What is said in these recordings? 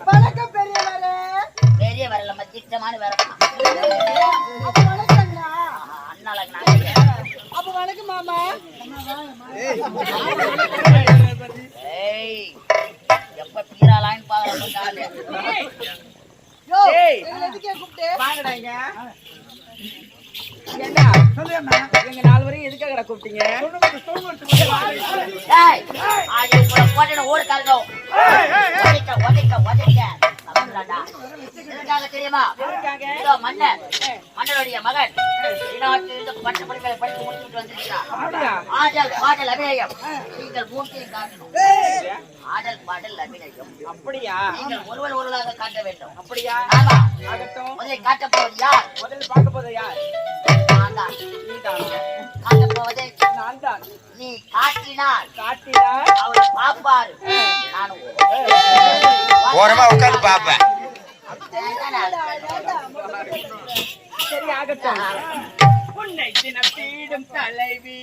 வணக்கம் பெரியவரே. பெரிய வரல மத்தியமான வரலாம். அப்ப வணக்கம்ண்ணா. அண்ணாளுக்கு அப்ப வணக்கம் மாமா. எப்ப பீராலான்னு பாக்குறாங்க. எதுக்கே கூப்பிட்டு வாங்கடாங்க. ஏண்டா எங்க 4 வரையும் எதுக்காக கூப்பிட்டீங்க? ஓடு கறக்கும் தெரியுமா? மன்னருடைய மகன் பட்ட படிப்பை படித்து முடிச்சுட்டு வந்திருக்கிறார். ஆடல் பாடல் அபிநயம் நீங்கள் மூர்த்தியும் காட்டணும். ஆடல் பாடல் அபிநயம் அப்படியா? நீங்கள் ஒருவராக காட்ட வேண்டும். அப்படியா? ஆமா. ஆகட்டும். முதலில் காட்டப் போவது யார்? முதல்ல பார்க்க போறது யார்? நான் தான். காட்டப் போவதை நான் தான். நீ காட்டினால் அவர் பாப்பாரு. நானும் ஓரமா உட்கார்ந்து பாப்பேன். சரி ஆகட்டும். உன்னை தினம் தீடும் தலைவி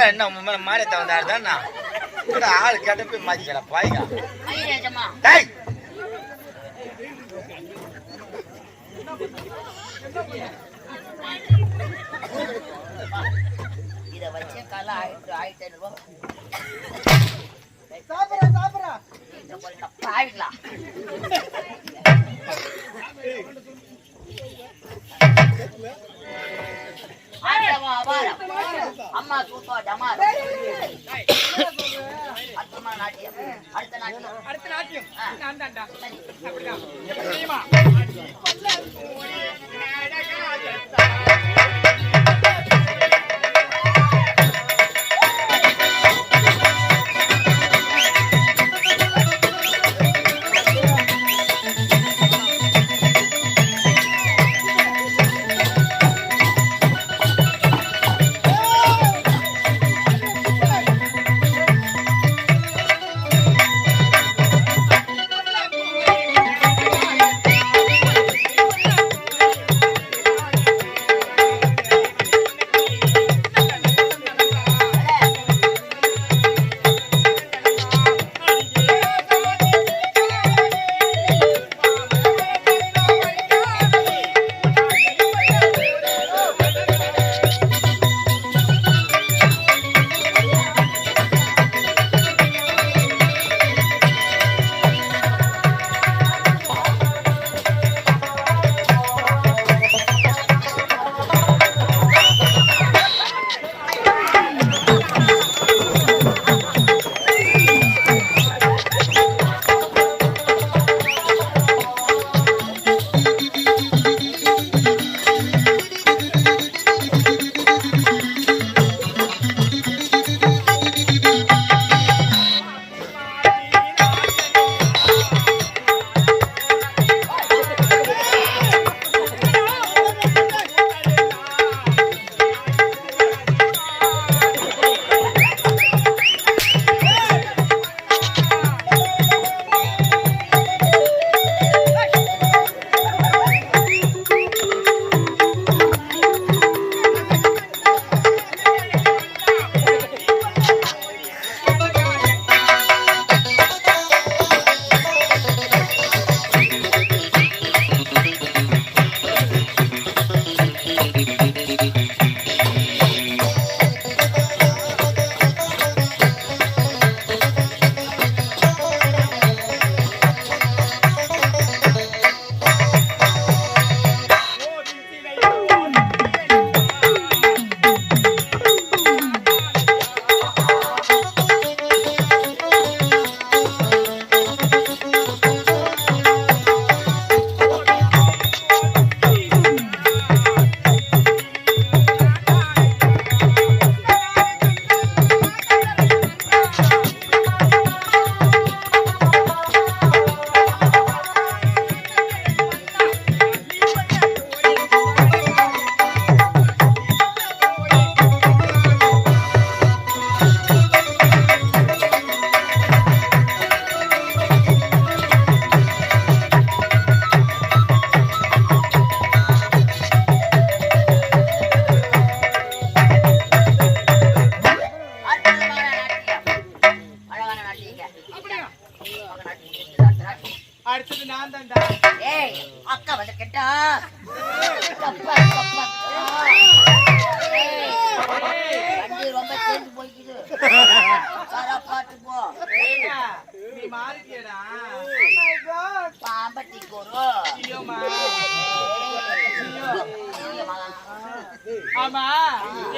என்ன உன் மேல மாறியத்தை வந்தாருதான் ஆள் கேட்ட போய் மாத்திக்கல பாய்க்கா மயிரேஜம்மா டேய் இத வச்ச கால 1500 ரூபாய் சாப்பிடுறா இந்த போல பாவிங்களா அம்மா சூப்பா டமா அடுத்த நாட்டியம் அடுத்த நாட்டியம் நான் தான்டா அப்படிதான் எப்படி தெரியுமா அடுத்தது நான் தான்டா. ஏய் அக்கா வந்து கேட்டா ரொம்ப சேர்ந்து போய்க்குது. பாட்டு போ நீ மாறிட்டியடா. பாம்பட்டி கோரு ஆமா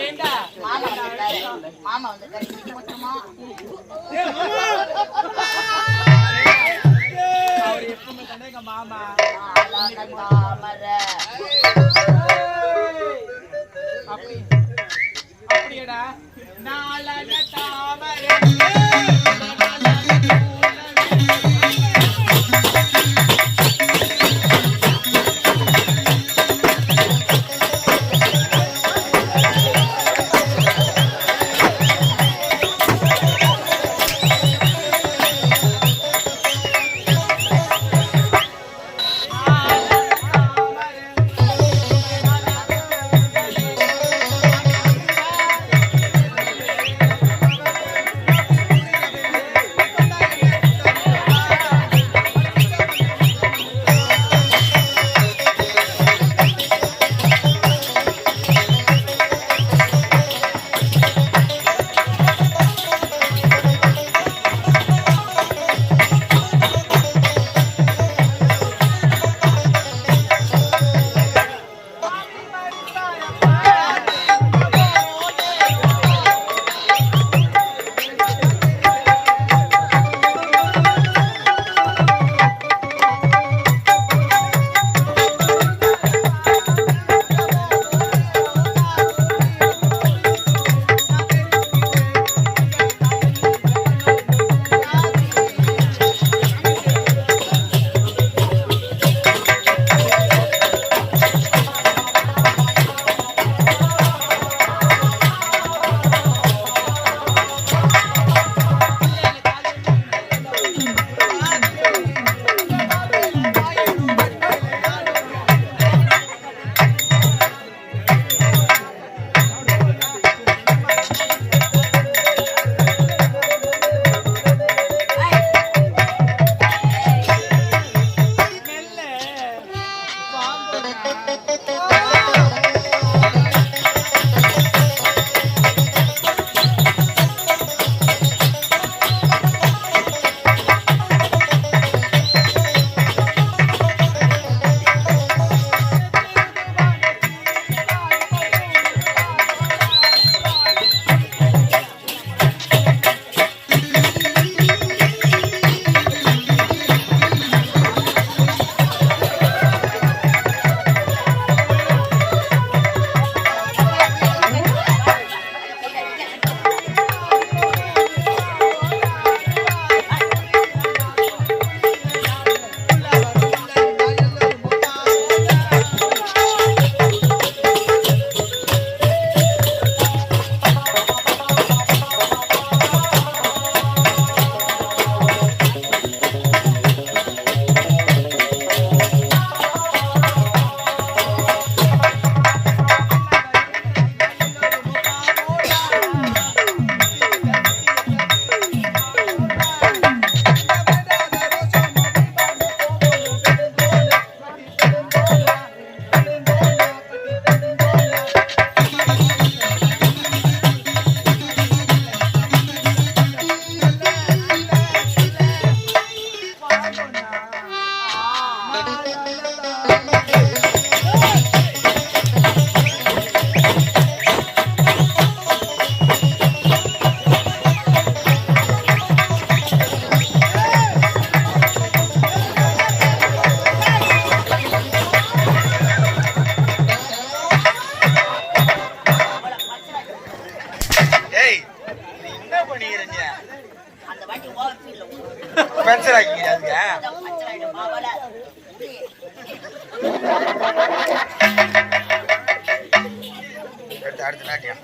ஏண்டா மாமா வந்துட்டாரு. மாமா வந்து கட்டி மொத்தமா அவர் எப்பவுமே தானே எங்க மாமா. அப்படியேடா நாளன தாமரை வண்டி ஓவர் இல்ல பென்சர் ஆக்கிங்க அதுக்கு பஞ்சர் ஆயிடும் மாவல அடுத்த நாட்டியம்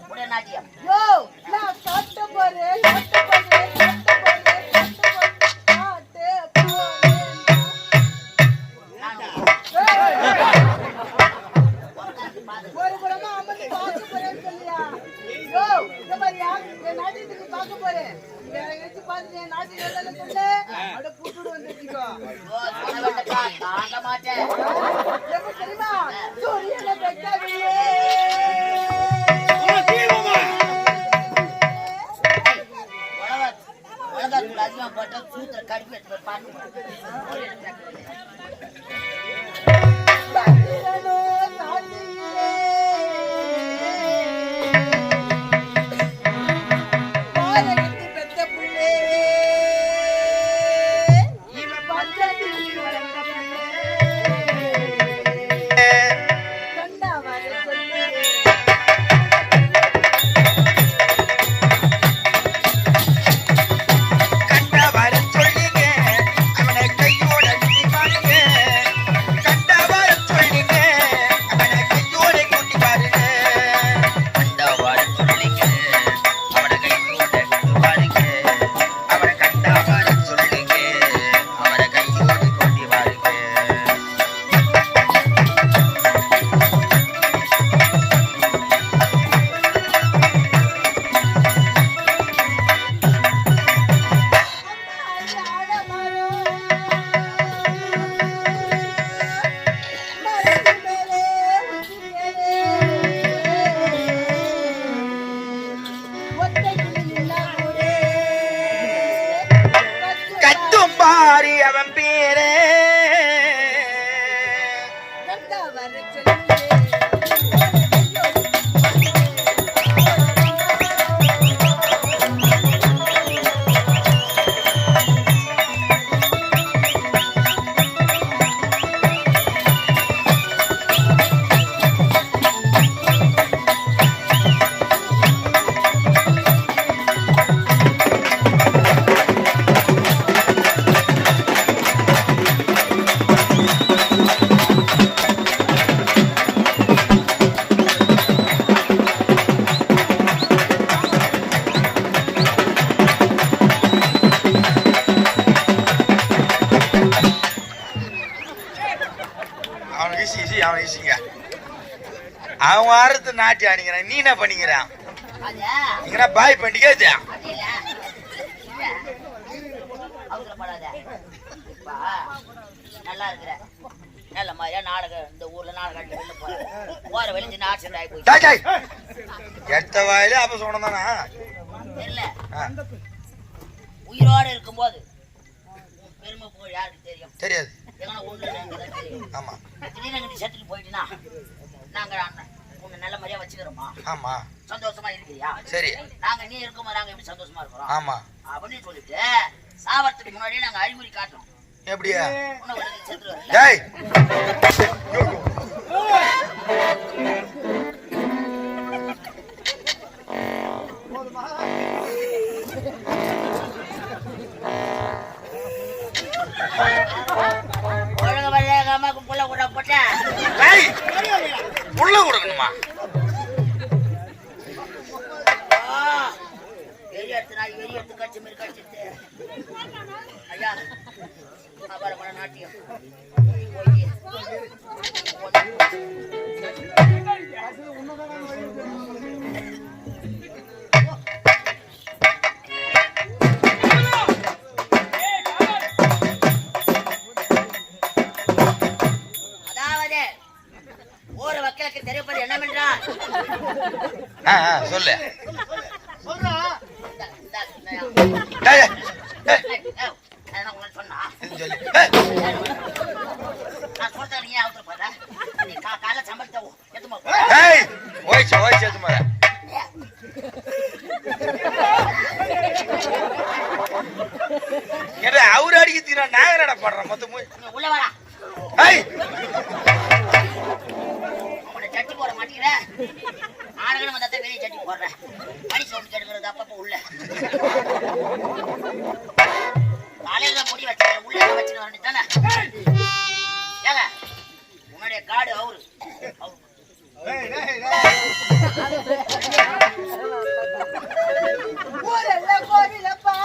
உடைய நாட்டியம் யோ நான் காட்ட போறேன் காட்ட போறேன் காட்ட போறேன் ஒரு புறமா அம்மன் பார்க்க போறேன்னு சொல்லியா யோ இந்த மாதிரியா என் நாட்டியத்துக்கு பார்க்க போறேன் வேற எங்கேயாச்சும் பார்த்துட்டு என் நாட்டியம் இல்லைன்னு சொல்லு அப்படியே புட்டுடு வந்துருக்கோ தாங்க மாட்டேன் எப்படி தெரியுமா சூரியனை பெற்றாவில்லை உலகத்துல அதிகமா போட்டா சூத்திர கடுப்பு எடுத்து பார்க்க சந்திரனோ சாத்தியிலே பாரகத்து பெத்த புள்ளே இவன் பஞ்சத்தில் வளர்ந்த புள்ளே கண்டாவரை சொல்லு கண்டவர சொல்லிங்க அவனை கையோட குட்டி பாருங்க கண்டவர சொல்லிங்க அவனை கையோட குட்டி பாருங்க கண்டவர சொல்லிங்க அவனை கையோட குட்டி பாருங்க அவனை கண்டவர சொல்லிங்க அவனை கையோட குட்டி பாருங்க கத்தும் பாரி அவன் பேரே அவனுக்கு ஈசி அவனுக்கு ஈசிங்க அவன் வாரத்து நாட்டி அணிக்கிறான் நீ என்ன பண்ணிக்கிறான் நீங்க பாய் பண்ணிக்கே அவசரப்படாத நல்லா இருக்கிற நல்ல மாதிரியா நாடகம் இந்த ஊர்ல நாடகம் வெளில போற வெளிச்சு ஆக்சிடென்ட் ஆகி போய் எட்ட வாயில அப்ப சொன்னதானா தெரியல உயிரோடு இருக்கும்போது பெருமை போய் யாருக்கு தெரியும் தெரியாது எங்கன்னா ஒண்ணு தெரியும் ஆமா திடீர்னு நீ செத்துட்டு போயிட்டுனா நாங்க உன்னை நல்ல மாதிரியா வச்சுக்கிறோமா ஆமா சந்தோஷமா இருக்கிறியா சரி நாங்க நீ இருக்கும்போது நாங்க எப்படி சந்தோஷமா இருக்கிறோம் ஆமா அப்படின்னு சொல்லிட்டு சாவறதுக்கு முன்னாடியே நாங்க அறிகுறி காட்டுறோம் எப்படியா உன்னை உடனே செத்துருவாரு டேய் ஒழுங்க வரல எங்க அம்மாவுக்கு புள்ள கூட போட்டேன் டேய் புள்ள கொடுக்கணுமா வெறி எடுத்து நாள் வெறி எடுத்து கடிச்சு மாரி கடிச்சிட்டு ஐயா அபாரமான நாட்டியம் அதாவது ஊர் மக்களுக்கு தெரிவிப்பது என்னவென்றால் சொல்லு டேய், டேய் அதான் உங்களுக்கு சொன்னா சொல்லு நான் சொல்றேன் நீ அவசர போற நீ காலைல சம்பளத்தை எத்துமா டேய் ஓய்ச்சு எது மாதிரி ஏடா அவரு அடிக்கிறீங்க நாகரடா பண்ற மொத்தம் உள்ள வாடா ஏய் மாட்டேங்கிறேன். ஆடுகளும் வந்தா வெளியே சட்டி போடுறேன். மணி சவுண்ட் கேட்கறது அப்பப்போ உள்ள. காலையில தான் முடி வச்சு உள்ள வச்சுன்னு வரணும் தானே. ஏங்க உன்னுடைய காடு அவரு ஊரெல்லாம் கோவிலப்பா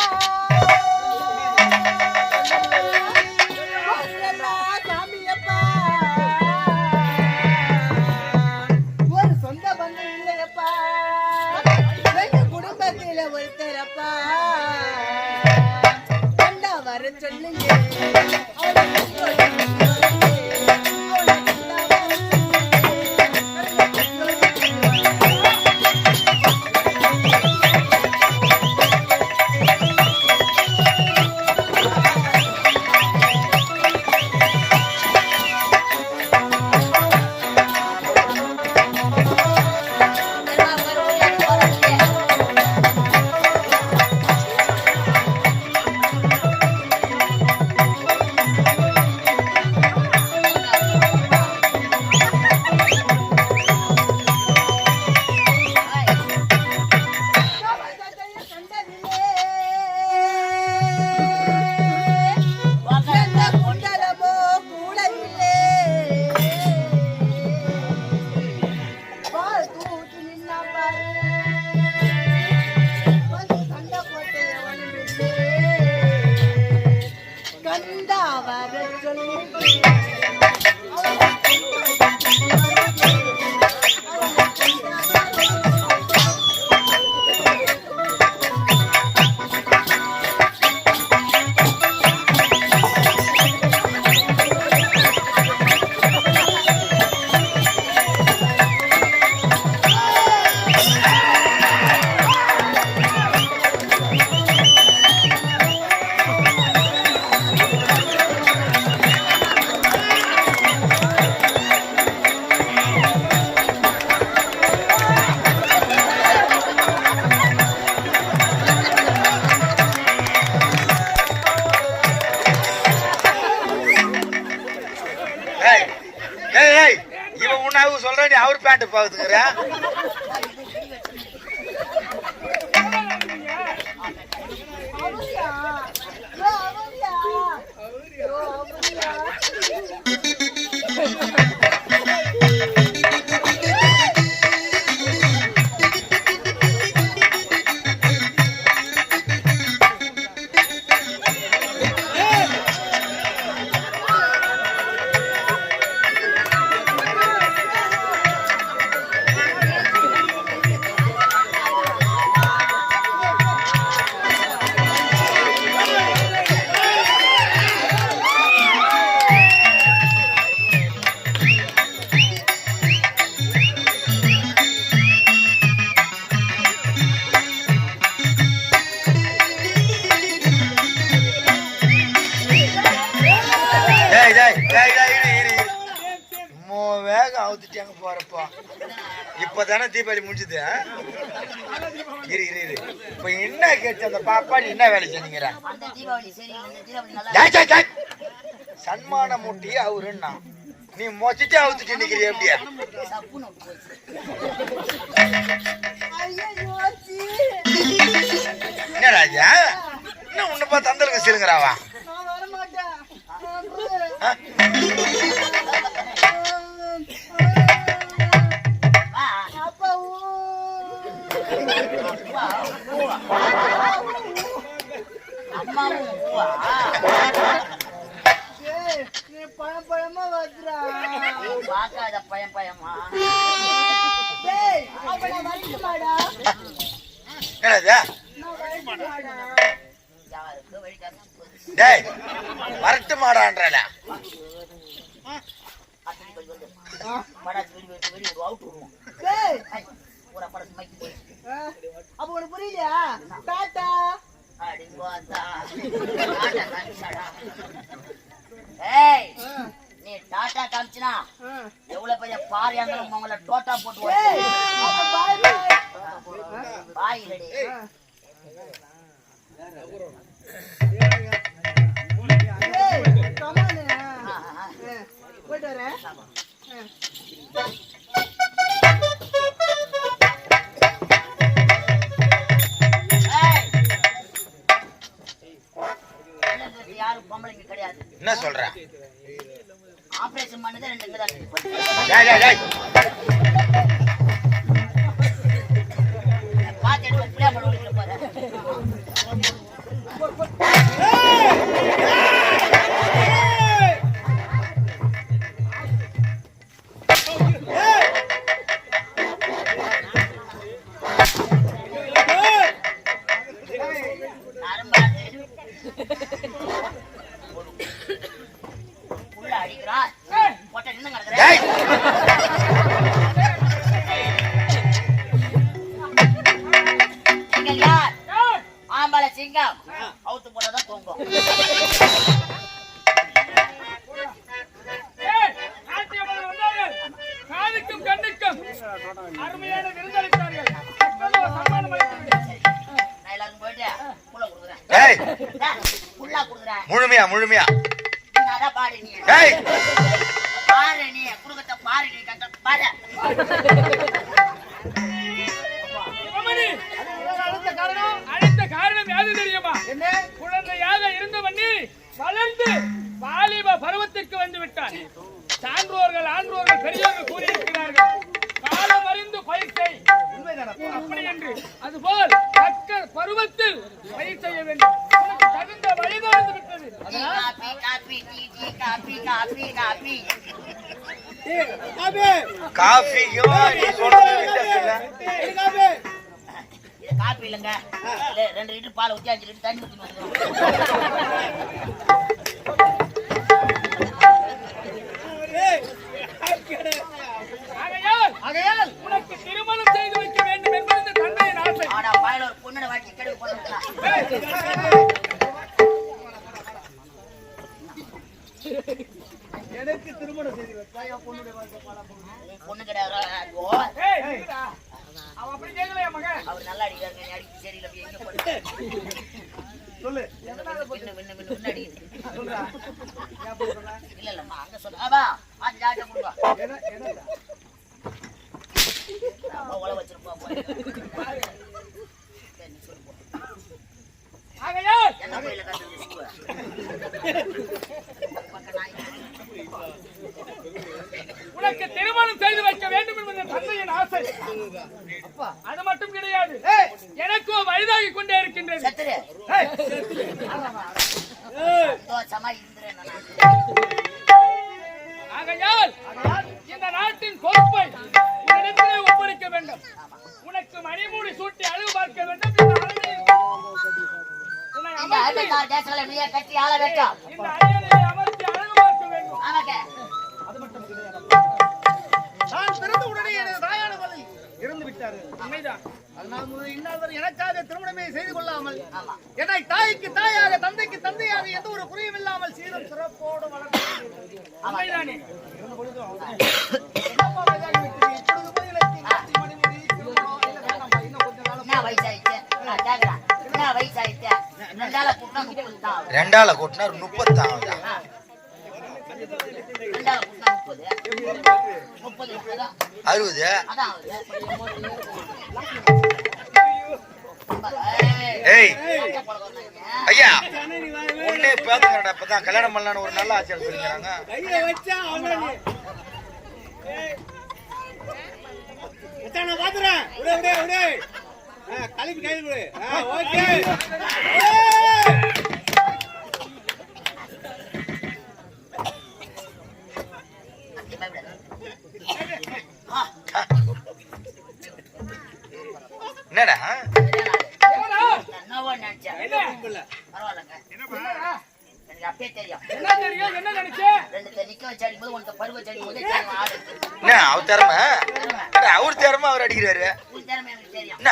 சாமியப்பா ஒரு சொந்த பந்தம் இல்லையப்பா எங்க குடும்பத்தில ஒருத்தரப்பா கண்டா வர சொல்லுங்க இவன் உன்னாவு சொல்ற நீ அவர் பேண்ட் பாத்துக்கிற வேகம் அவுத்துட்டாங்க போறப்போ இப்பதானே தீபாவளி முடிஞ்சது. இரு இரு இரு இப்ப என்ன கேட்டு அந்த பாப்பாடி என்ன வேலை செஞ்சீங்க? சன்மான மூட்டி அவருன்னா நீ மொச்சிட்டு அவுத்துட்டு நிக்கிறிய எப்படியா? என்ன ராஜா என்ன உன்னை பார்த்து அந்தளுக்கு சிலுங்கிறாவா? பழமா வச்சுரா பாக்காத பயம் பயமா வரட்டுமாடா டேய் வரட்டு மாடான்றல அப்ப உனக்கு புரியலையா? டாட்டா நீ டாட்டா காமிச்சினா எவ்வளவு பெரிய பாரியா இருந்தாலும் உங்களை டோட்டா போட்டு பாய் ரெடி போயிட்டு வரேன். அருமையான விருந்தளித்தார்கள். அப்போது ஒரு சன்மானம் அளித்து விடு. நான் எல்லாரும் போயிட்டு புள்ள கொடுக்குறேன். ஏய் புள்ள கொடுக்குறேன். முழுமையா நீ அதான் பாடு நீ. ஏய் பாரு நீ குடுக்கத்தை பாரு நீ கட்ட பாரு. சிவமணி, அடுத்த காரணம் யாது தெரியுமா? குழந்தையாக இருந்தவன் நீ வளர்ந்து வாலிப பருவத்திற்கு வந்து விட்டான். சான்றோர்கள் ஆன்றோர்கள் பெரியவர்கள் கூறியிருக்கிறார்கள், காலம் அறிந்து பயிர் செய். அப்படி என்று அதுபோல் தக்க பருவத்தில் பயிர் செய்ய வேண்டும். உனக்கு தகுந்த வயது வந்து விட்டது. Coffee coffee tea tea coffee coffee coffee காஃபியும் நீ சொல்றது வித்தியாசம் இல்ல. இது காப்பி இல்லைங்க. இல்ல 2 லிட்டர் பால் ஊத்தி 5 லிட்டர் தண்ணி ஊத்தி வந்துடும். ஆகையால் உனக்கு திருமணம் செய்து வைக்க வேண்டும் என்பது இந்த தந்தையின் ஆசை. ஆனா பாயில ஒரு பொண்ணோட வாட்டி கெடுக்க போட்டுக்கலாம். எனக்கு திருமணம் செய்து வைத்தாயா பொண்ணுடைய வாழ்க்கை பாழாக பொண்ணு கிடையாது. ஏய், நில்லுடா. அவன் அப்படி கேட்கலையா மகன்? அவர் நல்லா அடிக்கிறாங்க, நீ அடிக்க சரியில்லை. போய் எங்க போட்டு சொல்லு மின்னு அடிக்குது. சொல்றா இல்ல இல்லம்மா அங்க சொல்லு. ஆபா அது ஜாக்கிரதை கொடுங்க. என்ன உழ வச்சிருப்போம். ஆகையால் என்ன கோயில கண்டு உனக்கு திருமணம் செய்து வைக்க வேண்டும் என்பது என் தந்தையின் ஆசை. அது மட்டும் கிடையாது, எனக்கோ வயதாகி கொண்டே இருக்கின்றது. சத்துரு சந்தோஷமா இருந்துறேன். ஆகையால் இந்த நாட்டின் பொறுப்பை உன்னிடத்திலே ஒப்படைக்க வேண்டும். உனக்கு மணிமூடி சூட்டி அழகு பார்க்க வேண்டும். இந்த அறுபத்தாறு தேசங்களை நீயே கட்டி ஆள வேண்டும். இந்த அரியணையை அமர்த்தி அழகு பார்க்க வேண்டும். ஆமாங்க. நான் பிறந்த உடனே எனது தாயானவர்கள் இறந்து விட்டார்கள். உண்மைதான். அதனால் முதல் இன்னார் எனக்காக திருமணமே செய்து கொள்ளாமல் ஆமா. என்னை தாய்க்கு தாயாக தந்தைக்கு தந்தையாக எந்த ஒரு குறையும் இல்லாமல் சீரும் சிறப்போடு வளர்த்து உண்மைதானே? என்னப்பா வயதாகி விட்டது? இப்பொழுது போய் எனக்கு காட்சி மணிமுடி திருமணம் இல்ல வேண்டாம்ப்பா, இன்னும் கொஞ்ச நாள் என்ன வயசாயிடுச்சு? என்ன வயசாயிடுச்சு? 2 ஆள கூட்டினா 30 தான் ஆகும். 2 ஆள கூட்டினா 30 ஆகுதா? 2 ஆள கூட்டினா 30 60 அதான் ஆகுது. ஏய் ஐயா உன்னே பேசுங்கடா. இப்பதான் கல்யாணம் பண்ணலான்னு ஒரு நல்ல ஆட்சியாளர் சொல்லிக்கிறாங்க. கையை வச்சா அவனே நான் பாத்துறேன். விடு கலிப்பு கைது விடு. ஓகே என்னடா என்னவோ நினைச்சேன். பரவாயில்லங்க. எனக்கு அப்பயே தெரியும். என்ன தெரியும்? என்ன நினைச்சே? 2 நிக்க வச்சு அடிக்கும்போது உனக்கு பருவ வச்சு அடிக்கும்போது தெரியும் ஆடு. என்ன அவர் திறமை? அவர் திறமை அவர் அடிக்கிறாரு. உன் திறமை எனக்கு தெரியும். என்ன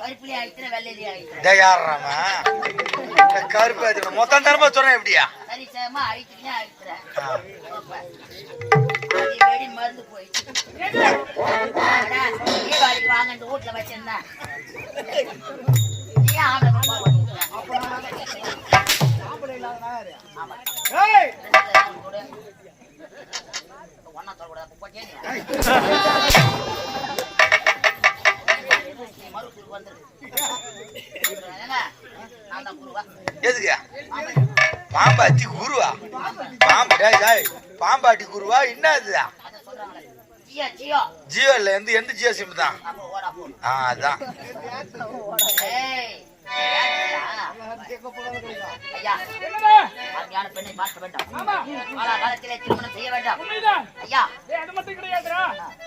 கருப்புலயே ஆயிடுச்சு, வெள்ளையிலேயே ஆயிடுச்சு. தயாராமா கருப்பு ஆயிடுச்சு. மொத்தம் திறமை சொன்னா எப்படியா? சரி சேமா அழிச்சுக்கினே அழிச்சுறேன். வெடி மருந்து போயிடுச்சு. தீபாவளிக்கு வாங்கன்னு வீட்டுல வச்சிருந்தேன். நீ ஆம்பளை பாப்பா ஆமா. ஒன்னா தொடக்கூடாது. மறுசூருக்கு வந்துருக்கு. நான் தான் குருவா. எதுக்கு பாம்பாட்டி குருவா? பாம்பாட்டி குருவா என்ன அது? ஜியோ இல்ல எந்த ஜியோ சிம் தான். அதான் பெண்ணை பார்க்க வேண்டாம். காலத்திலே திருமணம் செய்ய வேண்டாம். உண்மைதான். ஐயா ஏய், அது மட்டும் கிடையாதுடா.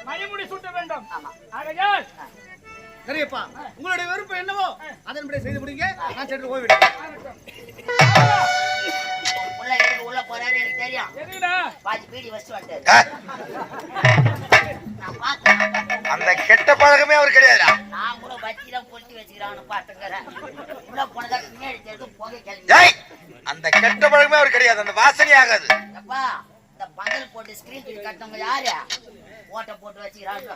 மணிமுடி சூட்ட வேண்டும். ஆமா. ஆகையால் சரியப்பா, உங்களுடைய விருப்பம் என்னவோ அதன்படி செய்து முடிங்க. நான் சென்று போய்விடுறேன். உள்ள போறாரு எனக்கு தெரியும். எதுடா? பாதி பீடி வச்சு வந்துட்டாரு. நான் பார்த்தேன். அந்த கெட்ட பழக்கமே அவர் கிடையாதா? நான் கூட வச்சிதான் பொட்டி வச்சுக்கிறான்னு பாத்துக்கிறேன். உள்ள போனதா பின்னாடி தெரிஞ்சு புகை கிளம்பி. ஏய், அந்த கெட்ட பழக்கமே அவர் கிடையாது. அந்த வாசனை ஆகாது. அப்பா இந்த பந்தல் போட்டு ஸ்கிரீன் டிவி கட்டவங்க யாரு? ஓட்ட போட்டு வச்சுக்கிறாங்க.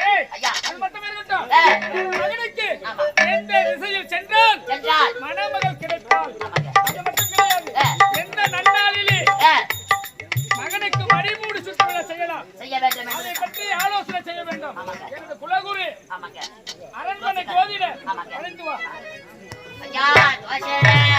ஏய், ஐயா. அது மட்டும் இருக்கட்டும். ஏய். மகனுக்கு ஆமா. எந்த திசையில் சென்றால் சென்றால் மணமகள் கிடைப்பாள். ஆமாங்க. அது மட்டும் கிடையாது. எந்த நன்னாளிலே மகனுக்கு மடிமூடு சுற்றுவிழா செய்யலாம், செய்ய வேண்டும் அதை என்று. பற்றி ஆலோசனை செய்ய வேண்டும். ஆமாங்க. எனது குலகுரு ஆமாங்க. அரண்மனை கோதில ஆமாங்க. அழைத்து வா. ஐயா, தோசை.